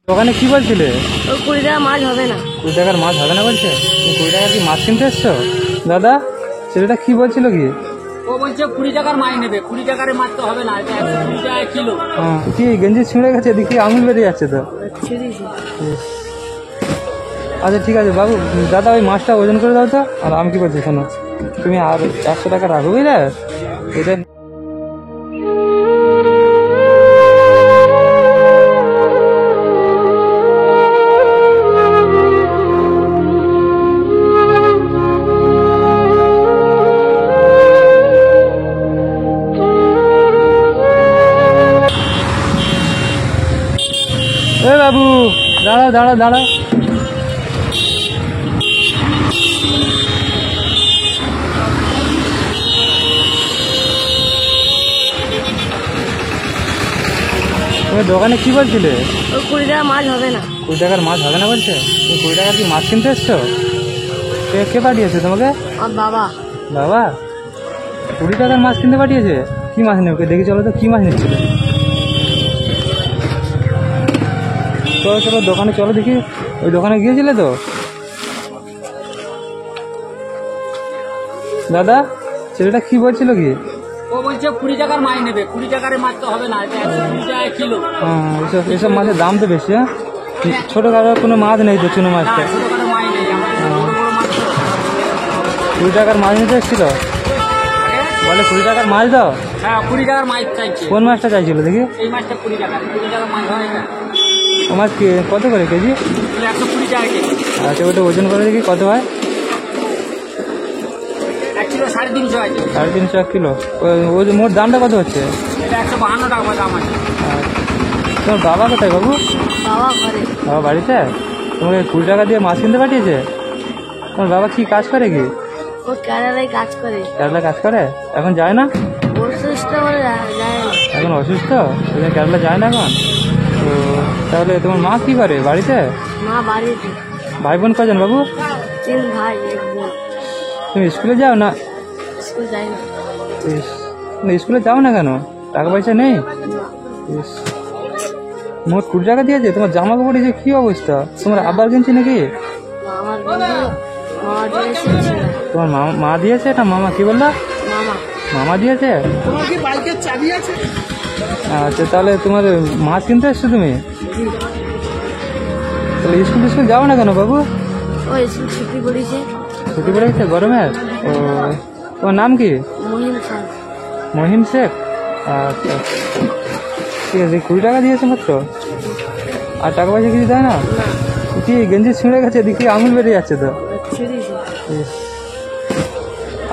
দোকানে কি বলছিলে? 20 টাকা মাছ হবে না। 20 টাকার মাছ হবে না বলছে? 20 টাকার কি মাছ কিনতে এসছো? দাদা ছেলেটা কি বলছিল কি? ও বলছে 20 টাকার মাছ নেবে, 20 টাকার মাছ তো হবে না, এটা 120 টাকা কিলো। কি গেঞ্জি ছিঁড়ে গেছে, দেখি আঙুল বেরিয়ে যাচ্ছে তো। আচ্ছা ঠিক আছে বাবু, দাদা ওই মাছটা ওজন করে দাও তো। আর আমি কি বলছি শোনো, তুমি আর 100 টাকা রাখো বুঝলে? এটা বাবু দাঁড়াও দাঁড়াও দাঁড়াও। তুমি দোকানে কি বলছিলে? 20 টাকা মাছ হবে না। 20 টাকার মাছ হবে না বলছে? 20 টাকার কি মাছ কিনতে এসছো? কে পাঠিয়েছে তোমাকে? আমার বাবা। বাবা 20 টাকার মাছ কিনতে পাঠিয়েছে? কি মাছ নেবে দেখি চলো তো, কি মাছ নিচ্ছিল? চলো চলো দোকানে চলো দেখি। ওই দোকানে গিয়েছিলে তো? দাদা ছেলেটা কি বলছিল কি? ও বলছে 20 টাকার মাছ নেবে, 20 টাকার মাছ তো হবে না, এটা 120 টাকা কিলো। এসব মাছের দাম তো বেশি। হ্যাঁ ছোটো কারো কোনো মাছ নেই তো, চুনো মাছটা। ছোটখাটো মাছ নেই, আমাদের বড় বড় মাছ তো। 20 টাকার মাছ নিতে এসেছিল বলে? 20 টাকার মাছ দাও। হ্যাঁ 20 টাকার মাছ চাইছে। কোন মাছটা চাইছিল দেখি? এই মাছটা 20 টাকা, 20 টাকার মাছ হয় না। ও মাছ কত করে কেজি? 120 টাকা কেজি। আচ্ছা ওটা ওজন করে দেখি কত হয়। 1 কিলো 350 আছে। 350 কিলো। ওই যে মোট দামটা কত হচ্ছে? এটা 152 টাকা দাম আছে। তোমার বাবা কোথায় বাবু? বাবা ঘরে। বাবা বাড়িতে? তোমাকে 20 টাকা দিয়ে মাছ কিনতে পাঠিয়েছে? তোমার বাবা কি কাজ করে কি? ও কেরালায় কাজ করে। কেরালা কাজ করে? এখন যায় না? অসুস্থ বলে যায় না। এখন অসুস্থ ওই জন্য কেরালা যায় না এখন? তো তাহলে তোমার মা কি করে বাড়িতে? মা বাড়িতে। ভাই বোন কজন বাবু? 3 ভাই 1 বোন। তুমি স্কুলে যাও না? স্কুল যায় না। স্কুলে যাও না কেন? টাকা পয়সা নেই? ইস, মোট 20 টাকা দিয়েছে? তোমার জামা কাপড় যে কি অবস্থা, তোমার আবার কিনছি নাকি? আমার বন্ধু মামা দিয়েছে। তোমার মা দিয়েছে? এটা মামা কি বললা? মামা। মামা দিয়েছে? তোমার কি বাইকের চাবি আছে? আচ্ছা তাহলে তোমার মাছ কিনতে এসছো তুমি? তাহলে স্কুল যাও না কেন বাবু? ও স্কুল ছুটি পড়েছে। ছুটি পড়ে গেছে গরমের? ও তোমার নাম কি? মহিন খান। মহিন শেখ? আচ্ছা ঠিক আছে। 20 টাকা দিয়েছে মাত্র? আর টাকা পয়সা কিছু দেয় না? কি গেঞ্জি ছিঁড়ে গেছে, দেখি আঙুল বেরিয়ে যাচ্ছে তো। ইস।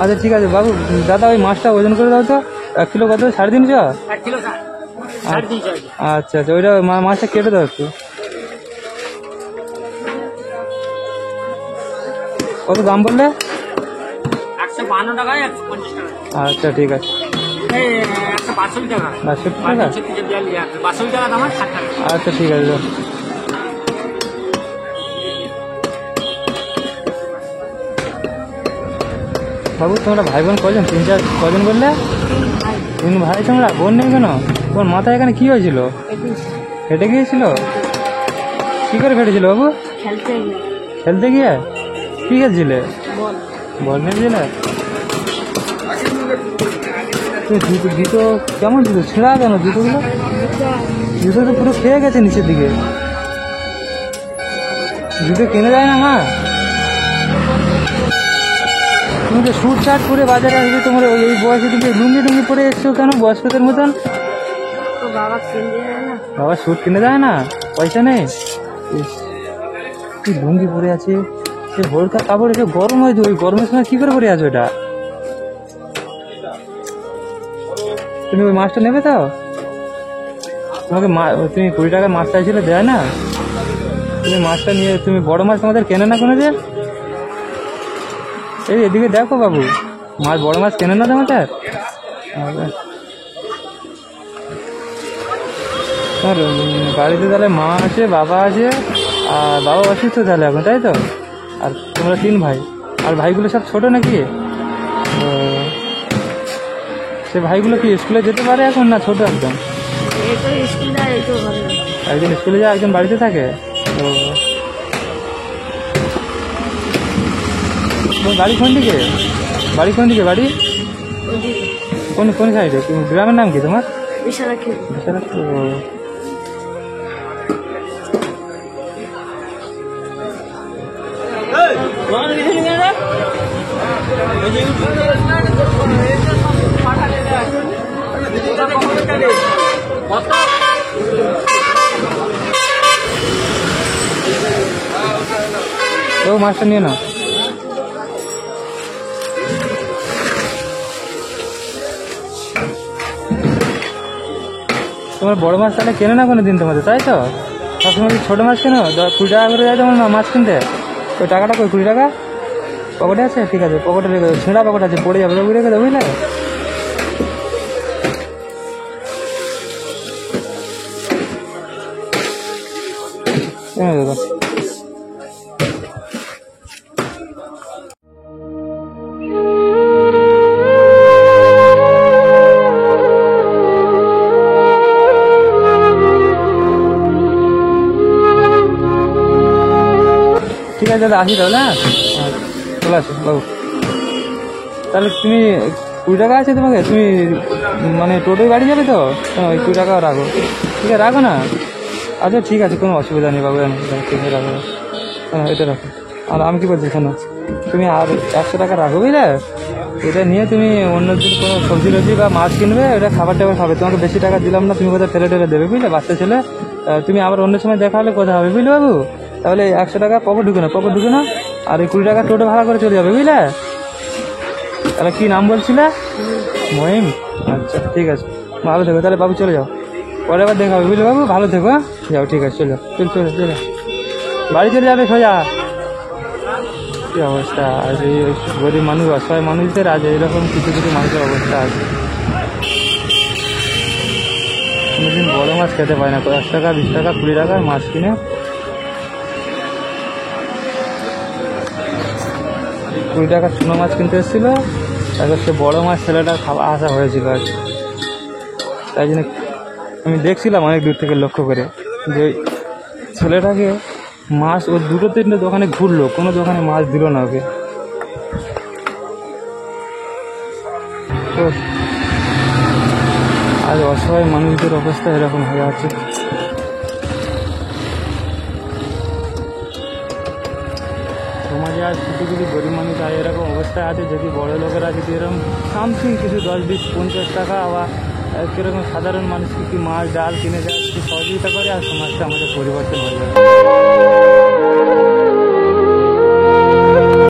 আচ্ছা ঠিক আছে বাবু, দাদা ওই মাছটা ওজন করে দাও তো। 1 কিলো কত? 350? 1 কিলো 350 আছে। আচ্ছা আচ্ছা ওইটা মাছটা কেটে দাও একটু। কত দাম বললে? 152 টাকা 150 টাকা। আচ্ছা ঠিক আছে। এই 162 টাকা। 62 টাকা? 62 টাকা দাম আর 60 টাকা। আচ্ছা ঠিক আছে দাও। বাবু তোমরা ভাই বোন কজন? 3-4 কজন বললে? 3 ভাই। তোমরা বোন নেই কেন? তোমার মাথায় এখানে কি হয়েছিল? ফেটে গিয়েছিল? কি করে ফেটেছিল বাবু? খেলতে গিয়ে। খেলতে গিয়ে? কি খেলছিলে? বল। বল খেলছিলে? জুতো কেমন জুতো? ছেঁড়া কেন জুতোগুলো? জুতো তো পুরো খেয়ে গেছে নিচের দিকে। জুতো কিনে যায় না মা? তুমি তো স্যুট শার্ট পরে বাজারে আসবে, তোমার এই বয়সে তুমি লুঙ্গি পরে এসছো কেন বয়স্কদের মতন? তো বাবা কিনতে যায় না। বাবা স্যুট কিনে দেয় না? পয়সা নেই? কি লুঙ্গি পরে আছে, সে ভোরকা কাপড়, এসে গরম হয় তো, ওই গরমের সময় কি করে পরে আছো এটা? তুমি ওই মাছটা নেবে তো? তোমাকে তুমি 20 টাকার মাছ চাইছিলে, দেয় না? তুমি মাছটা নিয়ে, তুমি বড় মাছ তোমাদের কেনে না কোনো দিন? এই এদিকে দেখো বাবু, বড় মাছ কেনে না তোমাদের? তোমার বাড়িতে তাহলে মা আছে, বাবা আছে, আর বাবা অসুস্থ তাহলে এখন, তাই তো? আর তোমরা 3 ভাই, আর ভাইগুলো সব ছোট নাকি? সে ভাইগুলো কি স্কুলে যেতে পারে এখন, না ছোট একদম? একজন স্কুলে যায়, একজন বাড়িতে থাকে। তো তোমার বাড়ি কোন দিকে? বাড়ি কোন দিকে? বাড়ি ওদিকে কোন কোন সাইডে? গ্রামের নাম কি তোমার? বিশালা খেয়ে বিশালাক্ষী। ও। ও মাছটা নিয়ে নাও। তোমার বড় মাছ তাহলে কেনে না কোনো দিন তোমাদের, তাই তো? সবসময় কি ছোটো মাছ কেনো? 20 টাকা করে যায় তোমার মাছ কিনতে। ওই টাকাটা কই? 20 টাকা পকেটে আছে? ঠিক আছে, পকেটে রেখে দেবো। ছেঁড়া পকেট আছে, পড়ে যাবে, ওই রেখে দেবো, বুঝলে? এনে দেবো। ঠিক আছে দাদা, আসি তাহলে। হ্যাঁ, চলে আসো বাবু। তাহলে তুমি 20 টাকা আছে তোমাকে? তুমি মানে টোটোয় বাড়ি যাবে তো? ওই 20 টাকা রাখো। ঠিক আছে, রাখো না। আচ্ছা ঠিক আছে, কোনো অসুবিধা নেই বাবু, আমি ঠিক আছে রাখো। হ্যাঁ, এটা রাখো। আর আমি কি বলছি শোনো, তুমি আর 100 টাকা রাখো, বুঝলে? এটা নিয়ে তুমি অন্য দিন কোনো সবজি টবজি বা মাছ কিনবে, এটা খাবার টাবার খাবে। তোমাকে বেশি টাকা দিলাম না, তুমি কোথাও ফেলে টেলে দেবে, বুঝলে? বাচ্চা ছেলে, তুমি আবার অন্য সময় দেখা হলে কোথাও হবে, বুঝলে বাবু? তাহলে 100 টাকা পকেট ঢুকে না, আর এই 20 টাকা টোটো ভাড়া করে চলে যাবে, বুঝলে? তাহলে কি নাম বলছিলে? মহিম। আচ্ছা ঠিক আছে, ভালো থেকো তাহলে বাবু, চলে যাও। পরে আবার দেখা হবে, বুঝলে বাবু? ভালো থেকো। হ্যাঁ, যাও, ঠিক আছে, চলে যাও। চলে বাড়ি চলে যাবে সোজা। কি অবস্থা আজ এই গরিব মানুষ, অসহায় মানুষদের আজ এইরকম কিছু কিছু মানুষের অবস্থা আছে। কোনোদিন বড় মাছ খেতে পায় না, 10 টাকা 20 টাকা 20 টাকার মাছ কিনে। 20 টাকা চুনো মাছ কিনতে এসেছিল, তারপর সে বড় মাছ ছেলেটার খাওয়া আসা হয়েছিল আর কি। তাই জন্য আমি দেখছিলাম অনেক দূর থেকে লক্ষ্য করে যে ওই ছেলেটাকে মাছ, ও 2-3টে দোকানে ঘুরলো, কোনো দোকানে মাছ দিল না ওকে। তো আজ অসহায় মানুষদের অবস্থা এরকম হয়ে আছে। সমাজে আজ কিছু কিছু গরিব মানুষ আজ এরকম অবস্থায় আছে, যদি বড় লোকেরা যদি এরকম সামথিং কিছু 10-20-50 টাকা বা কীরকম সাধারণ মানুষকে কি মাছ ডাল কিনে দেয়, সহযোগিতা করে, আর সমাজটা আমাদের পরিবর্তন হয়ে যাবে।